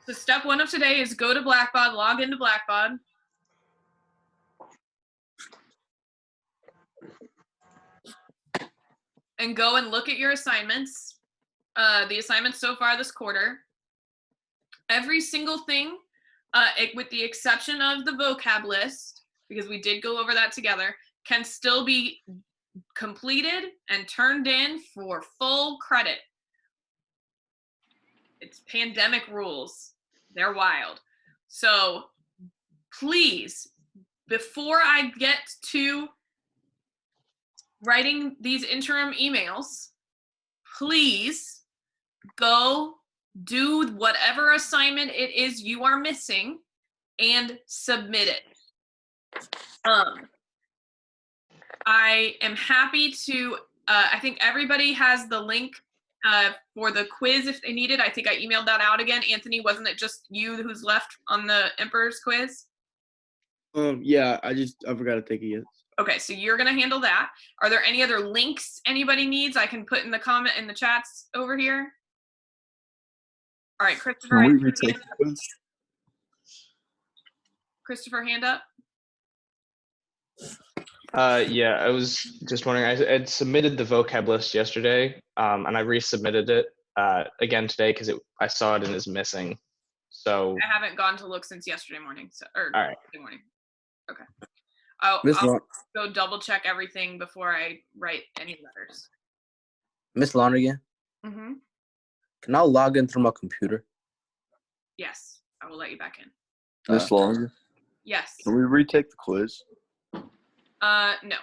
So step 1 of today is go to Blackbaud, log into Blackbaud. And go and look at your assignments. The assignments so far this quarter. Every single thing, with the exception of the vocab list, because we did go over that together, can still be completed and turned in for full credit. It's pandemic rules. They're wild. So please, before I get to writing these interim emails, please go do whatever assignment it is you are missing and submit it. I am happy to, I think everybody has the link for the quiz if they need it. I think I emailed that out again. Anthony, wasn't it just you who's left on the Emperor's quiz? Yeah, I forgot to take it yet. Okay, so you're gonna handle that. Are there any other links anybody needs I can put in the chats over here? All right, Christopher. Can we retake the quiz? Christopher, hand up. Yeah, I was just wondering, I had submitted the vocab list yesterday, and I resubmitted it again today because I saw it and it's missing. So I haven't gone to look since yesterday morning. All right. Yesterday morning. Okay. I'll go double check everything before I write any letters. Miss Lonergan? Mm-hmm. Can I log in through my computer? Yes, I will let you back in. Miss Lonergan? Yes. Can we retake the quiz? No.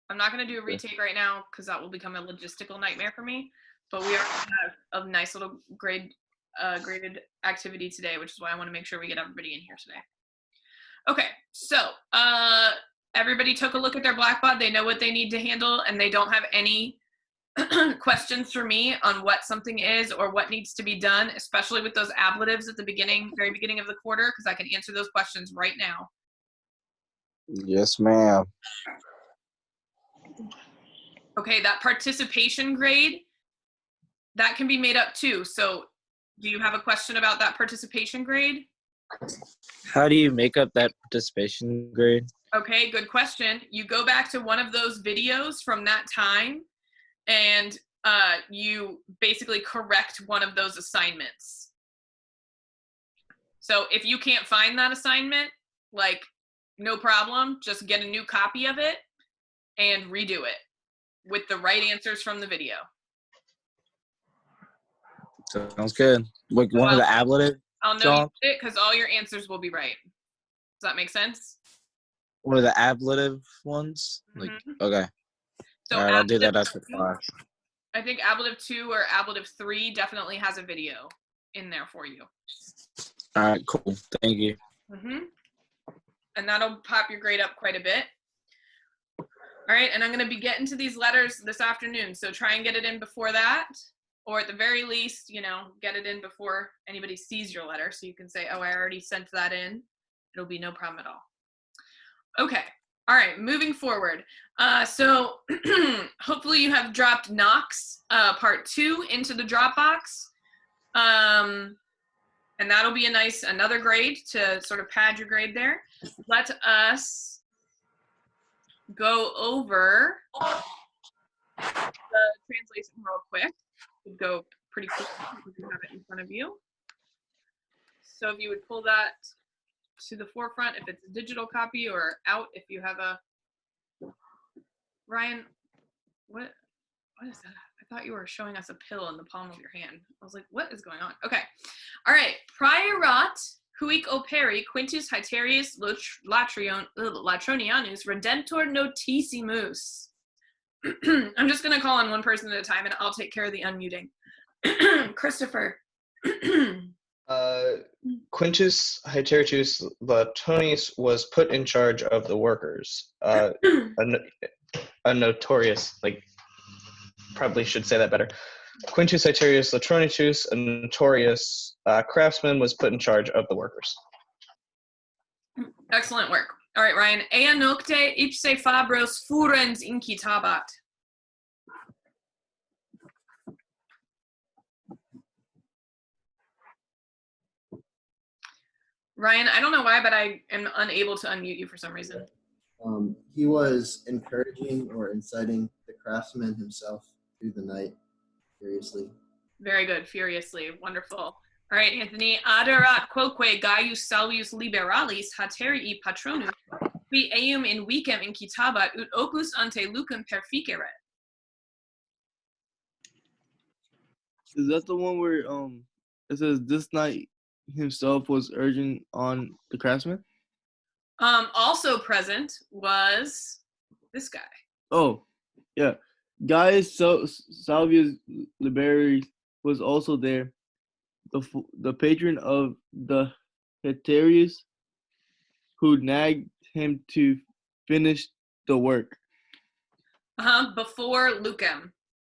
I'm not going to do a retake right now because that will become a logistical nightmare for me. But we are going to have a nice little graded activity today, which is why I want to make sure we get everybody in here today. Okay, so everybody took a look at their Blackbaud. They know what they need to handle, and they don't have any questions for me on what something is or what needs to be done, especially with those ablatives at the very beginning of the quarter, because I can answer those questions right now. Yes, ma'am. Okay, that participation grade, that can be made up too. So do you have a question about that participation grade? How do you make up that participation grade? Okay, good question. You go back to one of those videos from that time and you basically correct one of those assignments. So if you can't find that assignment, like, no problem, just get a new copy of it and redo it with the right answers from the video. Sounds good. Like one of the ablative? I'll know you did it because all your answers will be right. Does that make sense? One of the ablative ones? Like, okay. So all right, I'll do that after class. I think ablative 2 or ablative 3 definitely has a video in there for you. All right, cool. Thank you. And that'll pop your grade up quite a bit. All right, and I'm going to be getting to these letters this afternoon, so try and get it in before that, or at the very least, you know, get it in before anybody sees your letter, so you can say, oh, I already sent that in. It'll be no problem at all. Okay, all right, moving forward. So hopefully you have dropped Knox Part 2 into the Dropbox. And that'll be another grade to sort of pad your grade there. Let us go over the translation real quick. We'll go pretty quick if you have it in front of you. So if you would pull that to the forefront if it's a digital copy, or out if you have a... Ryan, what is that? I thought you were showing us a pill in the palm of your hand. I was like, what is going on? Okay. All right. Priorat huic operi quintus haeterius latronianus redemptor notissimus. I'm just going to call on one person at a time, and I'll take care of the unmuting. Christopher. Quintus Haeterius Latronius was put in charge of the workers. A notorious, like, probably should say that better. Quintus Haeterius Latronius, a notorious craftsman, was put in charge of the workers. Excellent work. All right, Ryan. Ea nocte ipse fabros furens incitabat. Ryan, I don't know why, but I am unable to unmute you for some reason. He was encouraging or inciting the craftsman himself through the night, furiously. Very good. Furiously. Wonderful. All right, Anthony. Aderat quoque Gaius Salvius Liberalis haterii patronus qui eum in vicem incitabat ut opus ante lucem perficere. Is that the one where it says this night himself was urging on the craftsman? Also present was this guy. Oh, yeah. Gaius Salvius Liberi was also there, the patron of the Hetarius, who nagged him to finish the work Before Lucem.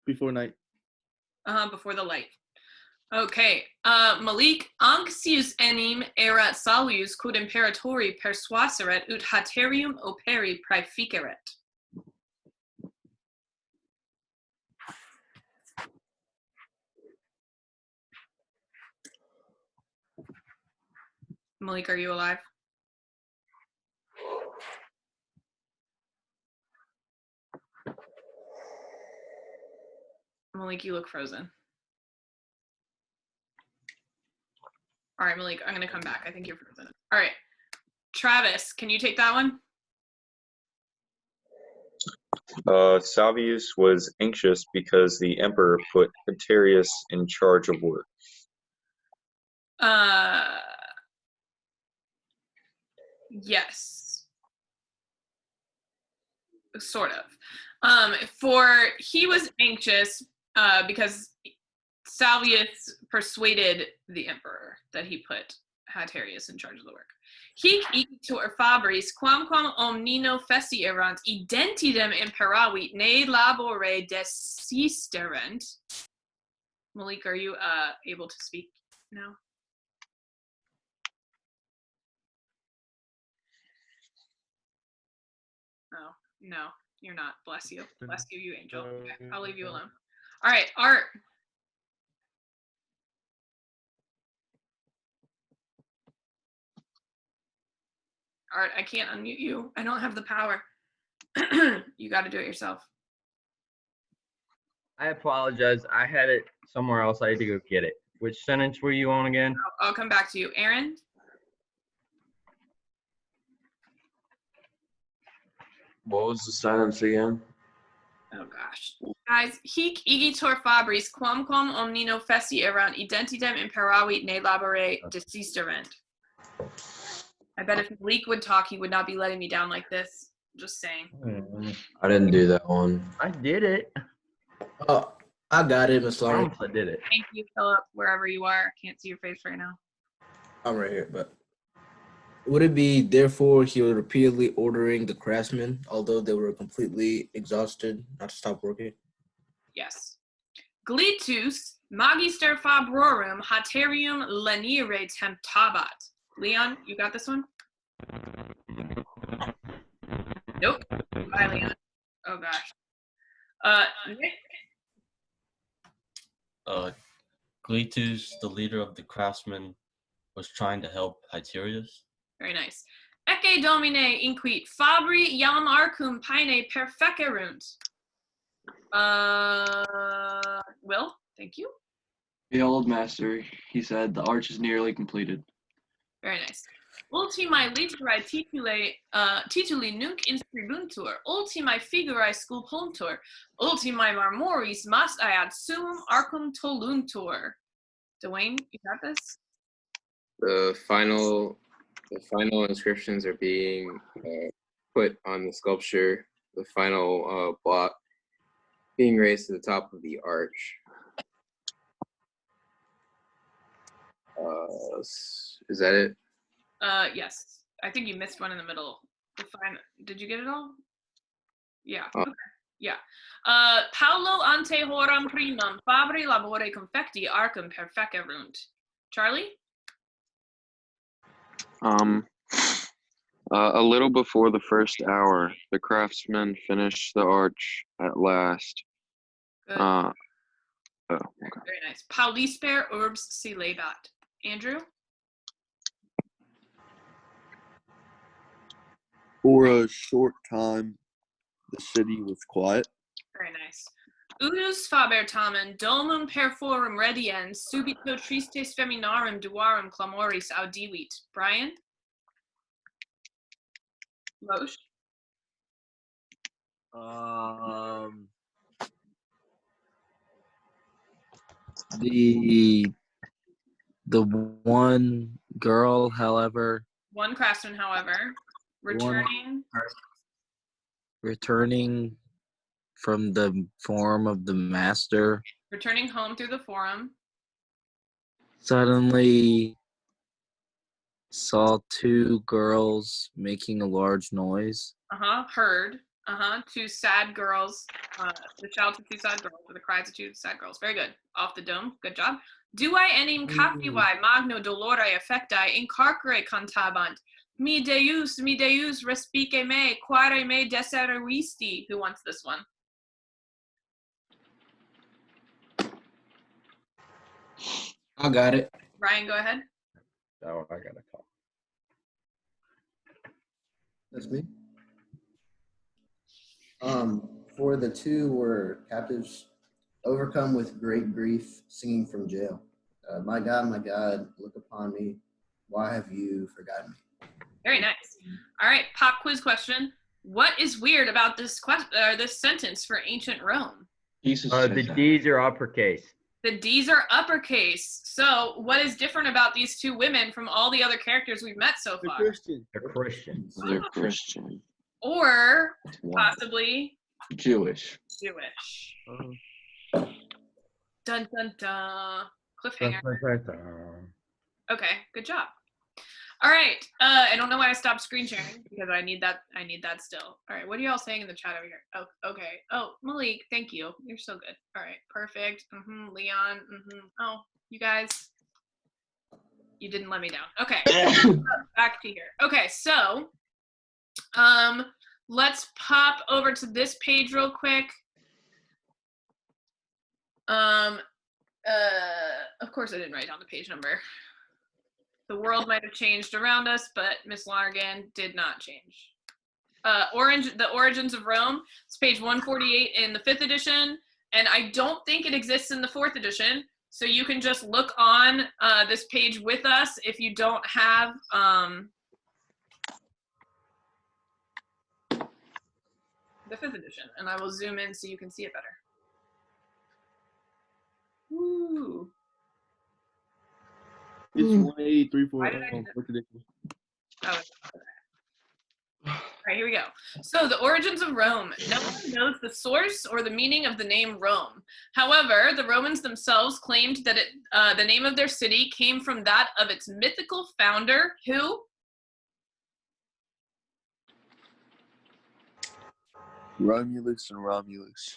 before night. Before the light. Okay. Malik, anxius enim erat salvius quod imperatori persuaseret ut haterium operi praeficeret. Malik, are you alive? Malik, you look frozen. All right, Malik, I'm going to come back. I think you're frozen. All right. Travis, can you take that one? Salvius was anxious because the emperor put Hetarius in charge of work. Yes. Sort of. For he was anxious because Salvius persuaded the emperor that he put Hatarius in charge of the work. Hic igitur fabris quamquam omnino festi erant identidem imperavit ne labore desisterent. Malik, are you able to speak now? Oh, no, you're not. Bless you. Bless you, you angel. Okay, I'll leave you alone. All right, Art. Art, I can't unmute you. I don't have the power. You got to do it yourself. I apologize. I had it somewhere else. I had to go get it. Which sentence were you on again? I'll come back to you. Aaron? What was the sentence again? Oh, gosh. Guys, hic igitur fabris quamquam omnino festi erant identidem imperavit ne labore desisterent. I bet if Malik would talk, he would not be letting me down like this. Just saying. I didn't do that one. I did it. Oh, I got it, Miss I Lauren. promise I did it. Thank you, Philip, wherever you are. Can't see your face right now. I'm right here, but would it be therefore he was repeatedly ordering the craftsmen, although they were completely exhausted, not to stop working? Yes. Glitus magister fabrorum haterium lenire temptabat. Leon, you got this one? Nope. Bye, Leon. Oh, gosh. Nick? Gletus, the leader of the craftsmen, was trying to help Hyterius. Very nice. Ecce domine inquit fabri iam arcum paene perfecerunt. Will, thank you. The old master, he said, the arch is nearly completed. Very nice. Ultimae literae tituli nunc inscribuntur, ultimae figurae sculpuntur, ultimae marmoris mastai ad summum arcum toluntur. Dwayne, you got this? The final inscriptions are being put on the sculpture. The final block being raised to the top of the arch. Is that it? Yes. I think you missed one in the middle. Did you get it all? Yeah. Oh. Okay. Yeah. Paulo ante horam primum fabri labore confecti arcum perfecerunt. Charlie? A little before the first hour, the craftsmen finished the arch at last. Good. Okay. Very nice. Paulisper urbs silebat. Andrew? For a short time, the city was quiet. Very nice. Unus faber tamen domum perforum redient subito tristes feminarum duarum clamoris audivit. Brian? Loesch? The one girl, however, One craftsman, however, returning from the form of the master, returning home through the forum, suddenly saw two girls making a large noise. heard, two sad girls, the shouts of two sad girls, or the cries of two sad girls. Very good. Off the dome. Good job. Duae enim captivae magno dolore affectae incarcere cantabant. Mi Deus, respice me, quare me deseruisti. Who wants this one? I got it. Ryan, go ahead. Oh, I got a call. That's me. For the two were captives, overcome with great grief, singing from jail. My God, look upon me. Why have you forgotten me? Very nice. All right, pop quiz question. What is weird about this this sentence for ancient Rome? The D's are uppercase. The D's are uppercase. So what is different about these two women from all the other characters we've met so far? They're Christians. They're Christian. Or possibly Jewish. Dun dun dun. Cliffhanger. Okay, good job. All right. I don't know why I stopped screen sharing because I need that still. All right. What are y'all saying in the chat over here? Oh, okay. Oh, Malik, thank you. You're so good. All right. Perfect. Leon. Oh, you guys. You didn't let me down. Okay. Back to here. Okay, so let's pop over to this page real quick. Of course I didn't write down the page number. The world might have changed around us, but Miss Lonergan did not change. The Origins of Rome. It's page 148 in the 5th edition, and I don't think it exists in the 4th edition. So you can just look on this page with us if you don't have the 5th edition, and I will zoom in so you can see it better. Woo. It's 183 for Why did I do that? 4th edition. Oh, okay. All right, here we go. So the origins of Rome. No one knows the source or the meaning of the name Rome. However, the Romans themselves claimed that the name of their city came from that of its mythical founder, who? Romulus and Romulus.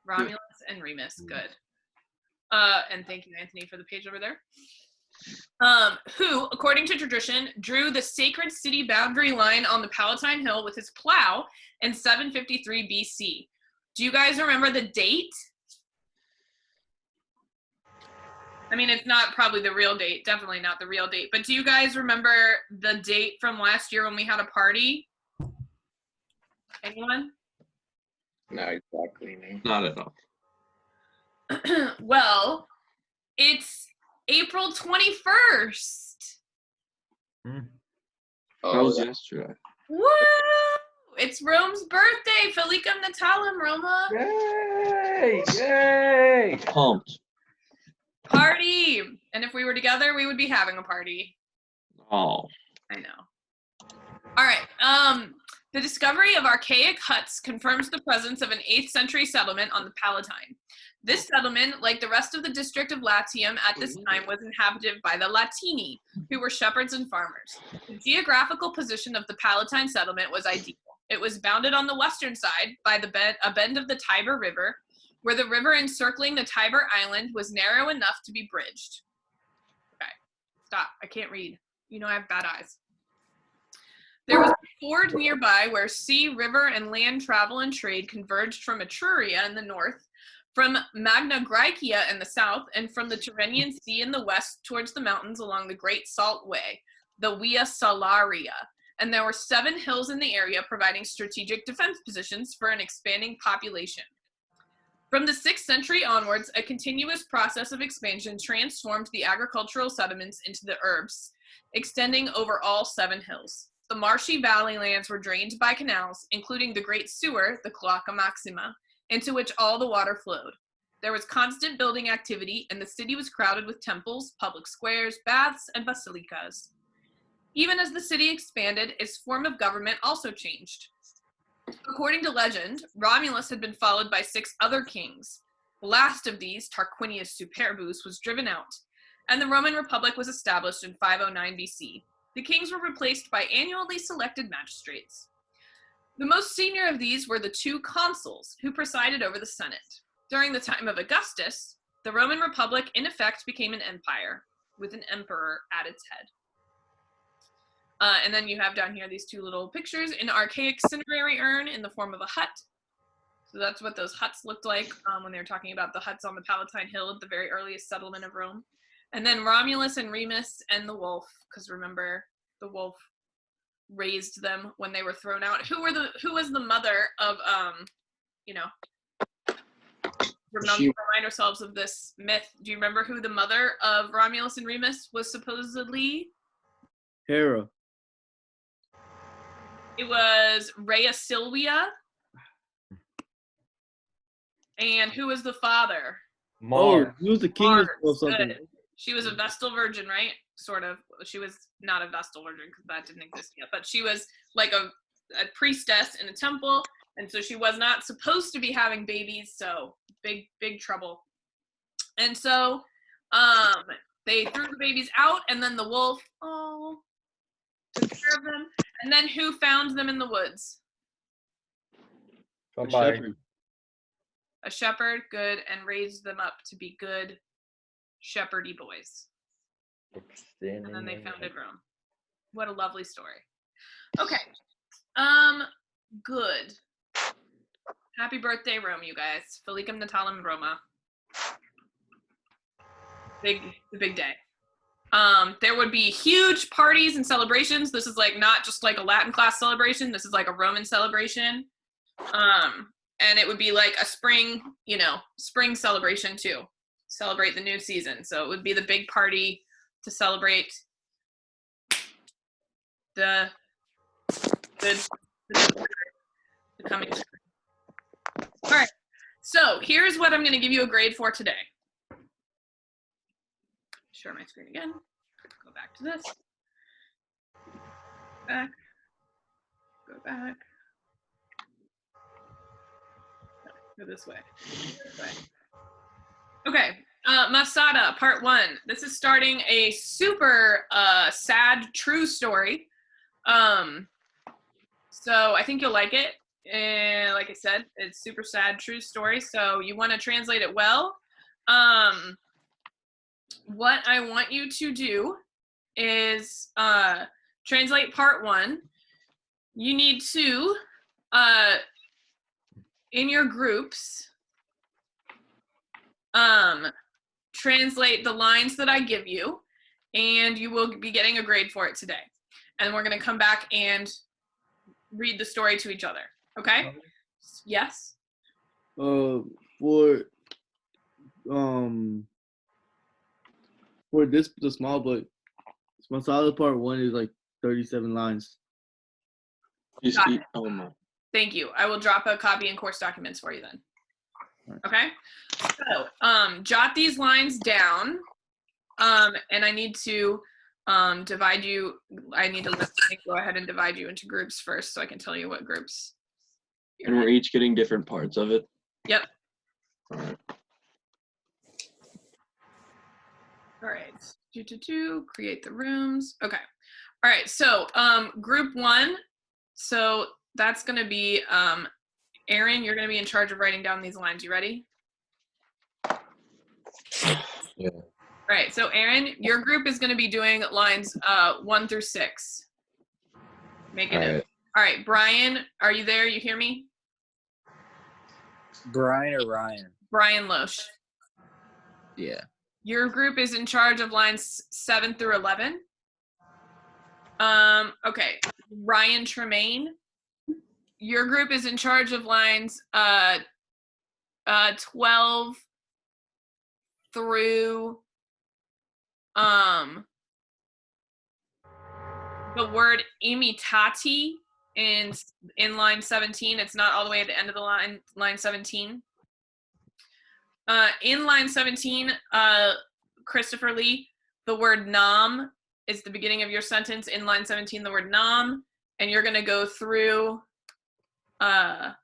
Romulus and Remus. Good. And thank you, Anthony, for the page over there. Who, according to tradition, drew the sacred city boundary line on the Palatine Hill with his plow in 753 BC. Do you guys remember the date? I mean, it's not probably the real date, definitely not the real date, but do you guys remember the date from last year when we had a party? Anyone? Not exactly, no. Not at all. Well, it's April 21st. That was yesterday. Woo! It's Rome's birthday. Felicem Natalem, Roma. Yay! Yay! Pumped. Party. And if we were together, we would be having a party. Oh. I know. All right. The discovery of archaic huts confirms the presence of an 8th century settlement on the Palatine. This settlement, like the rest of the district of Latium at this time, was inhabited by the Latini, who were shepherds and farmers. The geographical position of the Palatine settlement was ideal. It was bounded on the western side by a bend of the Tiber River, where the river encircling the Tiber Island was narrow enough to be bridged. Okay, stop. I can't read. You know I have bad eyes. There was a ford nearby where sea, river, and land travel and trade converged from Etruria in the north, from Magna Graecia in the south, and from the Tyrrhenian Sea in the west towards the mountains along the Great Salt Way, the Via Salaria, and there were 7 hills in the area providing strategic defense positions for an expanding population. From the 6th century onwards, a continuous process of expansion transformed the agricultural settlements into the urbs, extending over all 7 hills. The marshy valley lands were drained by canals, including the great sewer, the Cloaca Maxima, into which all the water flowed. There was constant building activity, and the city was crowded with temples, public squares, baths, and basilicas. Even as the city expanded, its form of government also changed. According to legend, Romulus had been followed by 6 other kings. The last of these, Tarquinius Superbus, was driven out, and the Roman Republic was established in 509 BC. The kings were replaced by annually selected magistrates. The most senior of these were the 2 consuls, who presided over the Senate. During the time of Augustus, the Roman Republic in effect became an empire, with an emperor at its head. And then you have down here these 2 little pictures, an archaic cinerary urn in the form of a hut. So that's what those huts looked like when they were talking about the huts on the Palatine Hill at the very earliest settlement of Rome. And then Romulus and Remus and the wolf, because remember, the wolf raised them when they were thrown out. Who was the mother of, remind ourselves of this myth. Do you remember who the mother of Romulus and Remus was supposedly? Hera. It was Rhea Silvia. And who was the father? Oh, he was the king Mars. or something. Good. She was a Vestal Virgin, right? Sort of. She was not a Vestal Virgin because that didn't exist yet, but she was like a priestess in a temple, and so she was not supposed to be having babies, so big trouble. And so they threw the babies out, and then the wolf took care of them. And then who found them in the woods? Somebody. A shepherd, good, and raised them up to be good shepherdy boys. And then they founded Rome. What a lovely story. Okay. Good. Happy birthday, Rome, you guys. Felicem, Natalem, Roma. The big day. There would be huge parties and celebrations. This is like not just like a Latin class celebration. This is like a Roman celebration. And it would be like a spring celebration too. Celebrate the new season. So it would be the big party to celebrate the coming spring. All right. So here's what I'm going to give you a grade for today. Share my screen again. Go back to this. Back. Go back. Go this way. Okay. Masada, part 1. This is starting a super sad true story. So I think you'll like it. And like I said, it's super sad true story. So you want to translate it well. What I want you to do is translate part 1. You need to, in your groups, translate the lines that I give you, and you will be getting a grade for it today. And we're going to come back and read the story to each other. Okay? Yes? For this, the small book, Masala part 1 is like 37 lines. Thank you. I will drop a copy in course documents for you then. Okay? So, jot these lines down, and I need to divide you. I need to go ahead and divide you into groups first so I can tell you what groups. And we're each getting different parts of it? Yep. All right. All right. Create the rooms. Okay. All right. So, group 1. So that's going to be Aaron. You're going to be in charge of writing down these lines. You ready? Yeah. All right. So Aaron, your group is going to be doing lines 1 through 6. Make it. All right. Brian, are you there? You hear me? Brian or Ryan? Brian Loesch. Yeah. Your group is in charge of lines 7 through 11. Okay, Ryan Tremaine, your group is in charge of lines 12 through the word imitati in line 17. It's not all the way at the end of the line 17. In line 17, Christopher Lee, the word nam is the beginning of your sentence. In line 17, the word nam, and you're gonna go through line,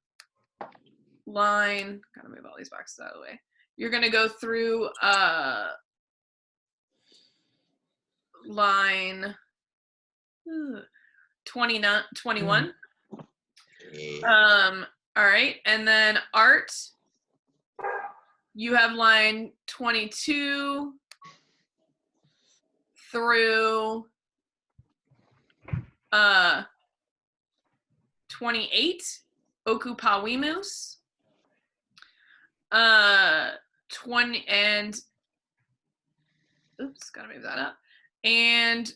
gotta move all these boxes out of the way. You're gonna go through line 29, 21. All right, and then art, you have line 22 through 28, okupawimus. 20 and oops, gotta move that up. And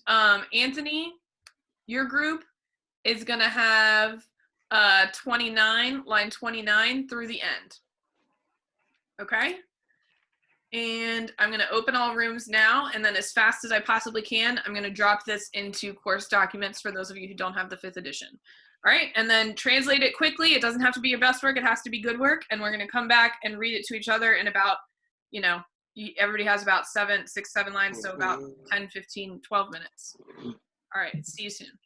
Anthony, your group is gonna have 29, line 29 through the end. Okay? And I'm gonna open all rooms now, and then as fast as I possibly can, I'm gonna drop this into course documents for those of you who don't have the 5th edition. All right, and then translate it quickly. It doesn't have to be your best work, it has to be good work, and we're gonna come back and read it to each other in about, everybody has about 7 lines, so about 10, 15, 12 minutes. All right, see you soon.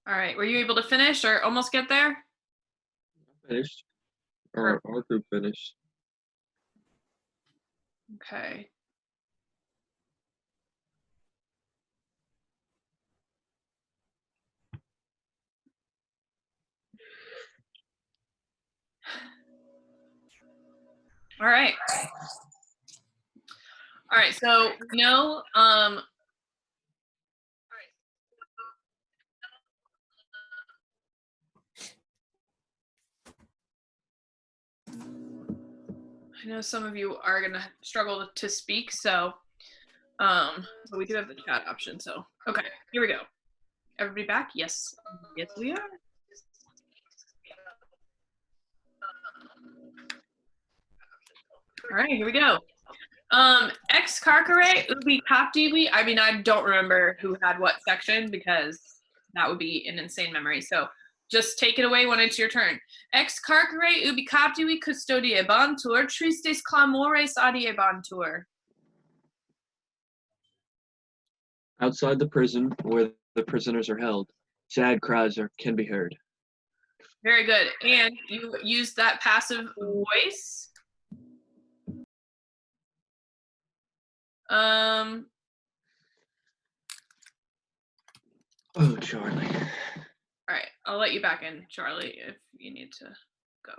All right, were you able to finish or almost get there? Finished. Our group finished. Okay. All right. All right, so I know some of you are gonna struggle to speak, so but we do have the chat option, so okay, here we go. Everybody back? Yes. Yes, we are. All right, here we go. Ex carcere ubi captivi. I don't remember who had what section because that would be an insane memory. So Just take it away when it's your turn. Ex carcere ubicatui custodiebantur, tristes clamores adiebantur. Outside the prison, where the prisoners are held, sad cries can be heard. Very good. And you use that passive voice. Oh, Charlie. All right, I'll let you back in, Charlie, if you need to go.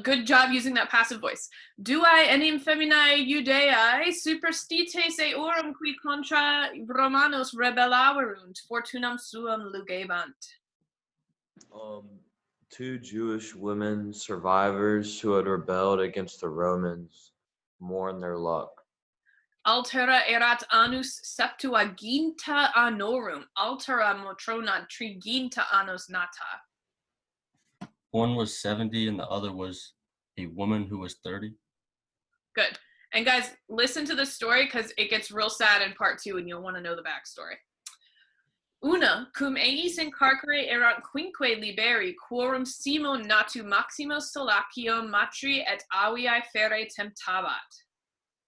Good job using that passive voice. Duae enim feminae Judeae superstites eorum qui contra Romanos rebellaverunt, fortunam suam lugebant. Two Jewish women survivors who had rebelled against the Romans mourn their luck. Altera erat annus septuaginta annorum, altera motrona triginta annos nata. One was 70 and the other was a woman who was 30. Good. And guys, listen to this story because it gets real sad in part 2 and you'll want to know the backstory. Una, cum eis in carcere erant quinque liberi, quorum simo natu maximo solacium matri et aviae ferre temptabat.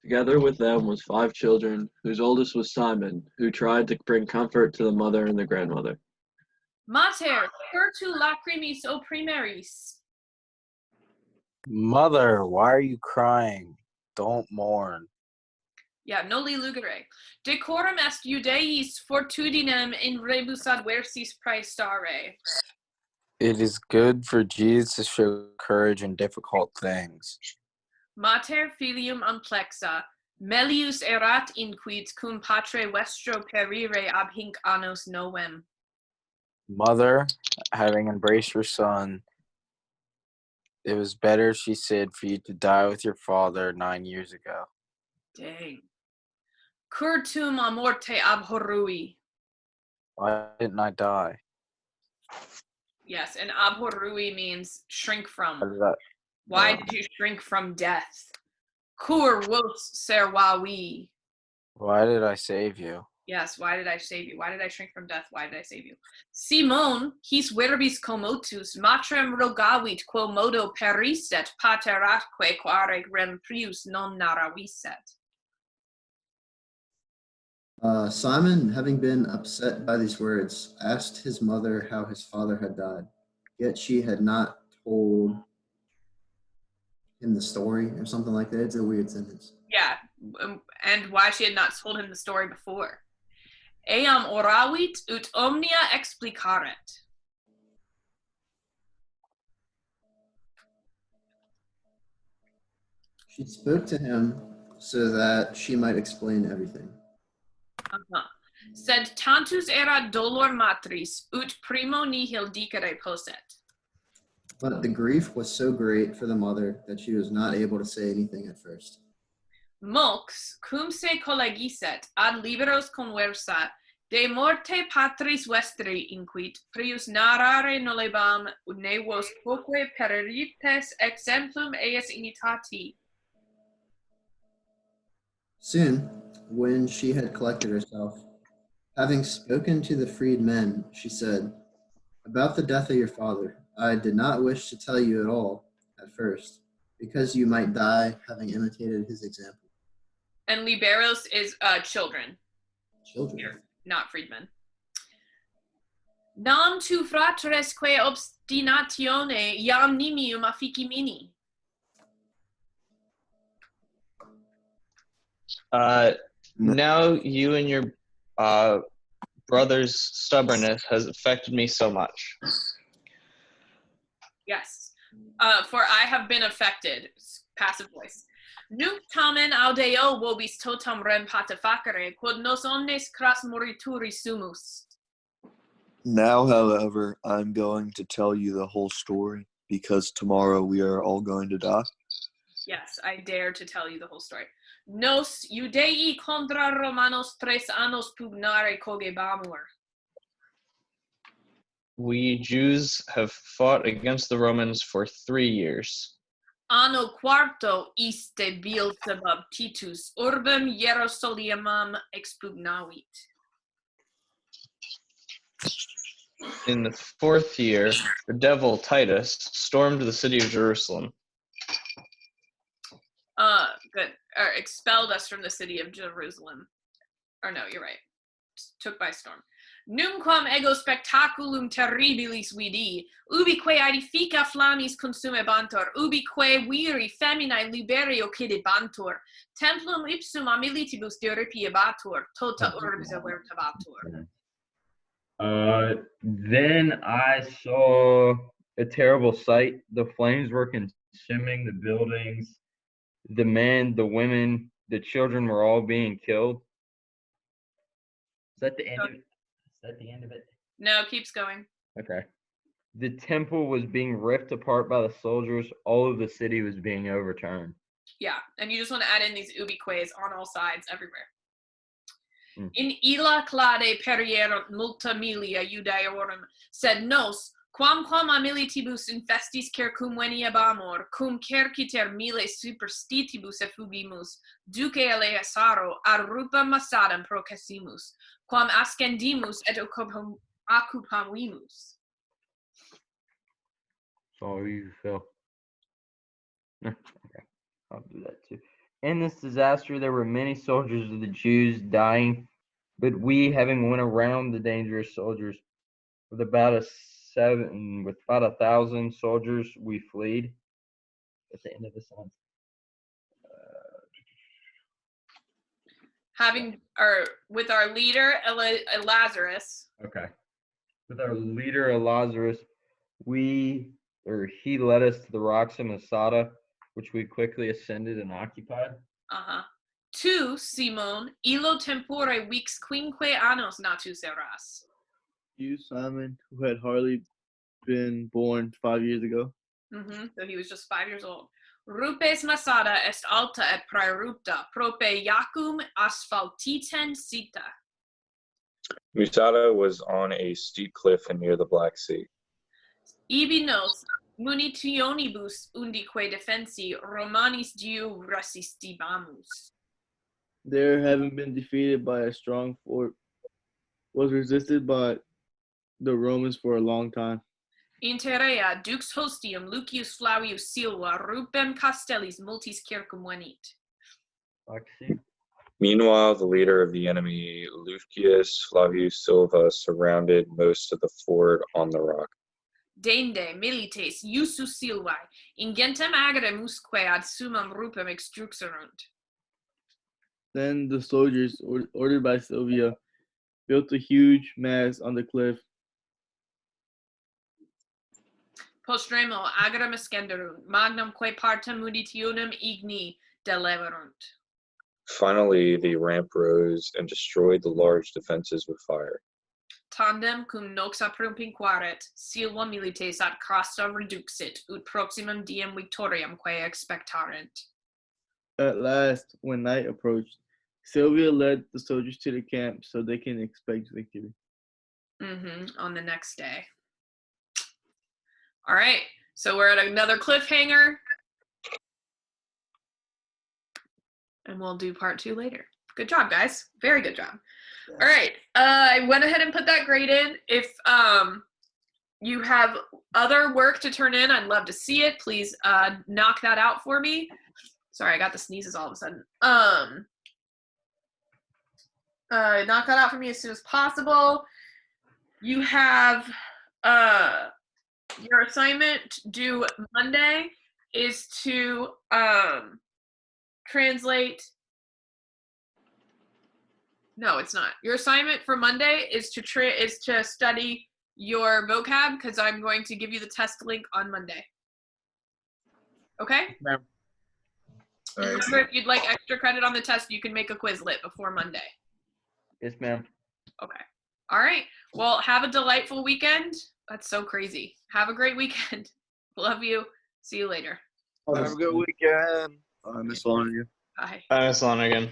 Together with them was 5 children, whose oldest was Simon, who tried to bring comfort to the mother and the grandmother. Mater, curtu lacrimis opprimeris. Mother, why are you crying? Don't mourn. Yeah, noli lugere. Decorum est Judeis fortudinem in rebus adversis praestare. It is good for Jesus to show courage in difficult things. Mater filium amplexa, melius erat inquit cum patre vestro perire ab hinc annos novem. Mother, having embraced your son, it was better, she said, for you to die with your father 9 years ago. Dang. Curtum a morte abhorrui. Why didn't I die? Yes, and abhorrui means shrink from. Why Why did you shrink from death? Cur vos servavi. Why did I save you? Yes, why did I save you? Why did I shrink from death? Why did I save you? Simon, his verbis commotus, matrem rogavit quo modo perisset pateratque quare rem prius non naraviset. Simon, having been upset by these words, asked his mother how his father had died. Yet she had not told him the story or something like that. It's a weird sentence. Yeah, and why she had not told him the story before. Eam oravit ut omnia explicaret. She spoke to him so that she might explain everything. Sed tantus erat dolor matris, ut primo nihil dicere posset. But the grief was so great for the mother that she was not able to say anything at first. Mox, cum se collegiset, ad liberos conversa, de morte patris vestri inquit, prius narrare nolebam, ne vos quoque perirites exemplum eis imitati. Soon, when she had collected herself, having spoken to the freed men, she said, "About the death of your father, I did not wish to tell you at all at first, because you might die having imitated his example." And liberos is children. Children. Here, not freedmen. Nam tu frateresque obstinatione iam nimium afficimini. Now you and your brother's stubbornness has affected me so much. Yes, for I have been affected. Passive voice. Nunc tamen audeo vobis totam rem patefacere, quod nos omnes cras morituri sumus. Now, however, I'm going to tell you the whole story, because tomorrow we are all going to die. Yes, I dare to tell you the whole story. Nos Judei contra Romanos 3 annos pugnare cogebamur. We Jews have fought against the Romans for 3 years. Anno quarto iste Beelzebub Titus urbem Hierosolyamam expugnavit. In the 4th year, the devil Titus stormed the city of Jerusalem. Good. Or expelled us from the city of Jerusalem. Or no, you're right. Took by storm. Numquam ego spectaculum terribilis vidi, ubique aedifica flammis consumebantur, ubique viri feminae liberio cidebantur, templum ipsum a militibus deripiebatur, tota urbs avertabatur. Then I saw a terrible sight. The flames were consuming the buildings. The men, the women, the children were all being killed. Is that the end of it? Is that the end of it? No, keeps going. Okay. The temple was being ripped apart by the soldiers. All of the city was being overturned. Yeah, and you just want to add in these ubiques on all sides, everywhere. In illa clade perierunt multa milia Judaeorum, sed nos, quamquam a militibus infestis cercum veniabamur, cum cerciter mille superstitibus effugimus, duce eleasaro ad rupam massadam processimus, quam ascendimus et occupavimus. Sorry, Phil. Okay, I'll do that too. In this disaster, there were many soldiers of the Jews dying, but we, having went around the dangerous soldiers with about 1,000 soldiers, we fled. At the end of the sentence. With our leader Lazarus. Okay. With our leader Lazarus, he led us to the rocks of Masada, which we quickly ascended and occupied. Tu, Simon, illo tempore vix quinque annos natus eras. You, Simon, who had hardly been born 5 years ago. So he was just 5 years old. Rupes Masada est alta et praerupta, prope Iacum asphaltiten sita. Masada was on a steep cliff and near the Black Sea. Ibi nos munitionibus undique defensi Romanis diu resistibamus. There, having been defeated by a strong fort, was resisted by the Romans for a long time. Inter rea dux hostium Lucius Flavius Silva rupem castellis multis circum venit. Meanwhile, the leader of the enemy, Lucius Flavius Silva, surrounded most of the fort on the rock. Dende milites iusus Silvae, ingentem agremusque ad summum rupem extruxerunt. Then the soldiers, ordered by Silvia, built a huge mass on the cliff. Postremo agram ascenderunt, magnum quae partem muditionem igni deleverunt. Finally, the ramp rose and destroyed the large defenses with fire. Tandem cum nox aprumpinquaret, silva milites ad crasta reduxit, ut proximum diem victoriam quae expectarent. At last, when night approached, Silvia led the soldiers to the camp so they can expect victory. On the next day. All right, so we're at another cliffhanger. And we'll do part 2 later. Good job, guys. Very good job. All right, I went ahead and put that grade in. If you have other work to turn in, I'd love to see it. Please knock that out for me. Sorry, I got the sneezes all of a sudden. Knock that out for me as soon as possible. You have your assignment due Monday is to translate. No, it's not. Your assignment for Monday is to study your vocab, because I'm going to give you the test link on Monday. Okay? Ma'am. Remember, if you'd like extra credit on the test, you can make a Quizlet before Monday. Yes, ma'am. Okay. All right. Well, have a delightful weekend. That's so crazy. Have a great weekend. Love you. See you later. Have a good weekend. Miss Lonergan. Bye. Bye, Miss Lonergan.